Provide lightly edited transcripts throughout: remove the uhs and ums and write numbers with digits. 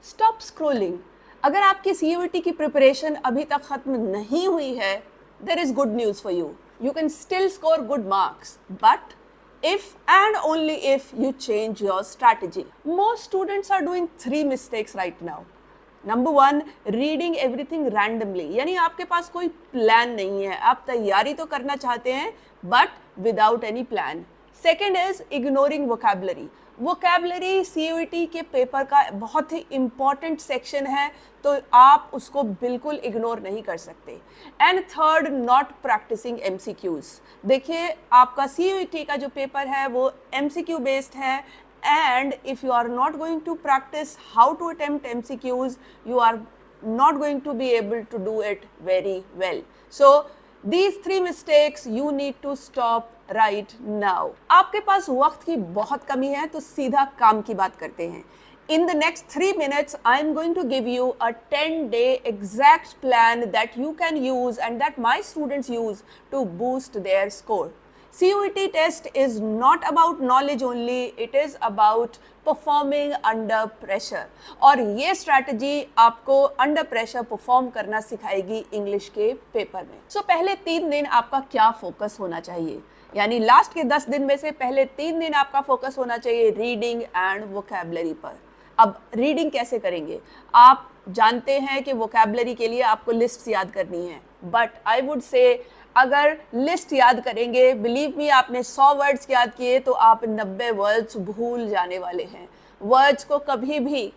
Stop scrolling. अगर आपकी CUET की प्रिपरेशन अभी तक खत्म नहीं हुई है, there is good news for you. You can still score good marks, but if and only if you change your strategy. Most students are doing 3 mistakes right now. Number 1, reading everything randomly, यानी आपके पास कोई plan नहीं है, आप तैयारी तो करना चाहते हैं but without any plan. Second is ignoring vocabulary. Vocabulary CUET के पेपर का बहुत ही इंपॉर्टेंट सेक्शन है, तो आप उसको बिल्कुल इग्नोर नहीं कर सकते। And third, not practicing MCQs. देखिए, आपका सीयूईटी का जो पेपर है वो एमसीक्यू बेस्ड है, and if you are not going to practice how to attempt MCQs, you are not going to be able to do it very well. So these 3 mistakes you need to stop right now. आपके पास वक्त की बहुत कमी है, तो सीधा काम की बात करते हैं। In the next 3 minutes, I am going to give you a 10-day exact plan that you can use and that my students use to boost their score. CUET test is not about knowledge only, it is about performing under pressure. और ये strategy आपको under pressure perform करना सिखाएगी English के paper में। So पहले 3 दिन आपका क्या फोकस होना चाहिए, यानी लास्ट के 10 दिन में से पहले 3 दिन आपका फोकस होना चाहिए रीडिंग एंड वोकैबुलरी पर। अब रीडिंग कैसे करेंगे? आप जानते हैं कि वोकैबुलरी के लिए आपको लिस्ट याद करनी है, बट आई वुड से अगर लिस्ट याद करेंगे, बिलीव मी, आपने 100 वर्ड्स याद किए तो आप 90 वर्ड्स भूल जाने वाले हैं। वर्ड्स को कभी भी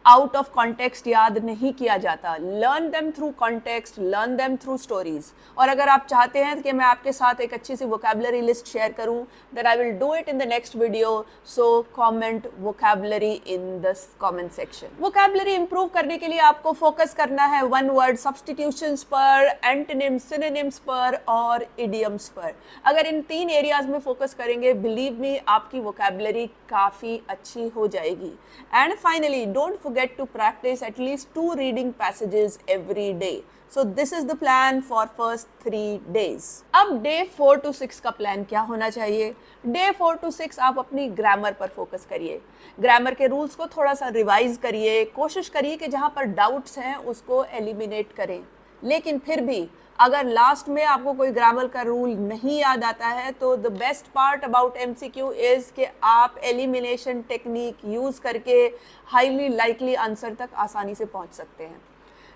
आउट ऑफ कॉन्टेक्स्ट याद नहीं किया जाता। Learn them through context, learn them through stories. और अगर आप चाहते हैं कि मैं आपके साथ एक अच्छी सी वोकैबुलरी लिस्ट शेयर करूं, then I will do it in the next video. So comment vocabulary in the comment section. Vocabulary improve करने के लिए आपको फोकस करना है 1 वर्ड सब्स्टिट्यूशंस पर, एंटोनिम्स, सिनोनिम्स पर और इडियम्स पर। अगर इन 3 एरियाज में फोकस करेंगे, बिलीव मी, आपकी वोकैबुलरी काफ़ी अच्छी हो जाएगी। And finally, don't forget to practice at least 2 reading passages every day. So this is the plan for first 3 days. अब day 4 to 6 का प्लान क्या होना चाहिए? Day 4 to 6 आप अपनी ग्रामर पर फोकस करिए। ग्रामर के रूल्स को थोड़ा सा रिवाइज करिए, कोशिश करिए कि जहाँ पर डाउट्स हैं उसको एलिमिनेट करें। लेकिन फिर भी अगर लास्ट में आपको कोई ग्रामर का रूल नहीं याद आता है, तो the best part about MCQ is कि आप एलिमिनेशन टेक्निक यूज़ करके हाईली लाइकली आंसर तक आसानी से पहुंच सकते हैं।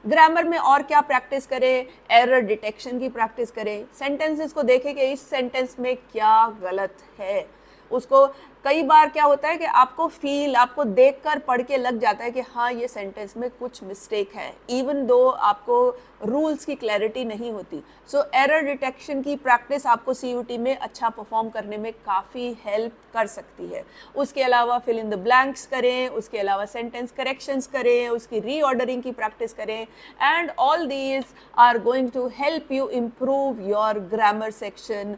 ग्रामर में और क्या प्रैक्टिस करें? एरर डिटेक्शन की प्रैक्टिस करें। सेंटेंसेस को देखें कि इस सेंटेंस में क्या गलत है। उसको कई बार क्या होता है कि आपको देखकर पढ़ के लग जाता है कि हाँ, ये सेंटेंस में कुछ मिस्टेक है, इवन दो आपको रूल्स की क्लैरिटी नहीं होती। सो एरर डिटेक्शन की प्रैक्टिस आपको सीयूटी में अच्छा परफॉर्म करने में काफ़ी हेल्प कर सकती है। उसके अलावा फिल इन द ब्लैंक्स करें, उसके अलावा सेंटेंस करेक्शंस करें, उसकी रीऑर्डरिंग की प्रैक्टिस करें, and all these are going to help you improve your grammar section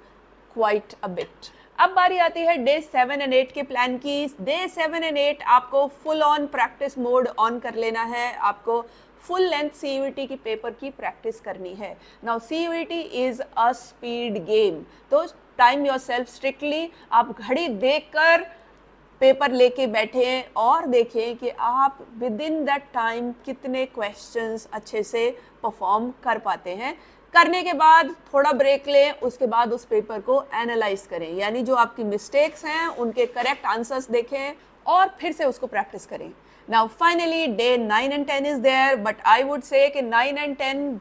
quite a bit. अब बारी आती है डे 7 एंड 8 के प्लान की। डे 7 एंड 8 आपको full on practice mode on कर लेना है। आपको फुल लेंथ सीयूईटी की पेपर की प्रैक्टिस करनी है। Now CUET is a speed game, तो टाइम योरसेल्फ स्ट्रिक्टली। आप घड़ी देखकर पेपर लेके बैठें और देखें कि आप विद इन दैट टाइम कितने क्वेश्चंस अच्छे से परफॉर्म कर पाते हैं। करने के बाद थोड़ा ब्रेक लें, उसके बाद उस पेपर को एनालाइज करें, यानी जो आपकी मिस्टेक्स हैं उनके करेक्ट आंसर्स देखें और फिर से उसको प्रैक्टिस करें। Now finally day 9 and 10 is there, but I would say कि 9 एंड 10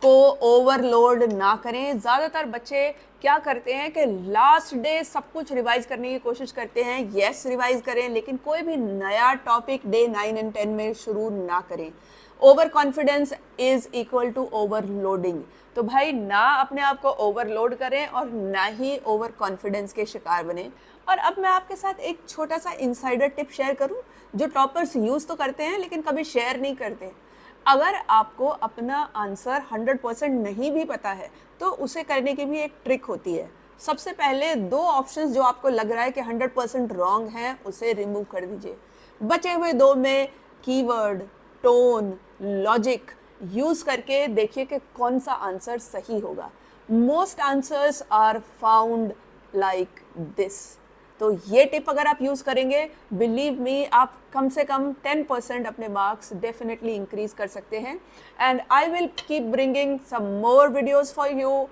को ओवरलोड ना करें। ज़्यादातर बच्चे क्या करते हैं कि लास्ट डे सब कुछ रिवाइज करने की कोशिश करते हैं। यस, रिवाइज करें, लेकिन कोई भी नया टॉपिक डे 9 एंड 10 में शुरू ना करें। Over confidence is equal to overloading. तो भाई, ना अपने आप को ओवरलोड करें और ना ही ओवर कॉन्फिडेंस के शिकार बने। और अब मैं आपके साथ एक छोटा सा इनसाइडर टिप शेयर करूं, जो टॉपर्स यूज़ तो करते हैं लेकिन कभी शेयर नहीं करते। अगर आपको अपना आंसर 100% नहीं भी पता है, तो उसे करने की भी एक ट्रिक होती है। सबसे पहले 2 ऑप्शंस जो आपको लग रहा है कि 100% रॉन्ग हैं, उसे रिमूव कर दीजिए। बचे हुए 2 में कीवर्ड, टोन, लॉजिक यूज करके देखिए कि कौन सा आंसर सही होगा। Most answers are found like this. तो ये टिप अगर आप यूज़ करेंगे, बिलीव मी, आप कम से कम 10% अपने मार्क्स डेफिनेटली इंक्रीज कर सकते हैं. And I will keep bringing some more videos for you.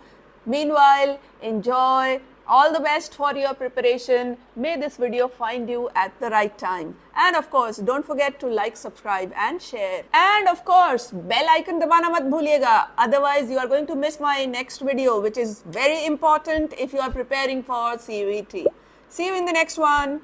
Meanwhile, enjoy. All the best for your preparation. May this video find you at the right time. And of course, don't forget to like, subscribe and share. And of course, bell icon dabana mat bhuliega. Otherwise, you are going to miss my next video, which is very important if you are preparing for CUET. See you in the next one.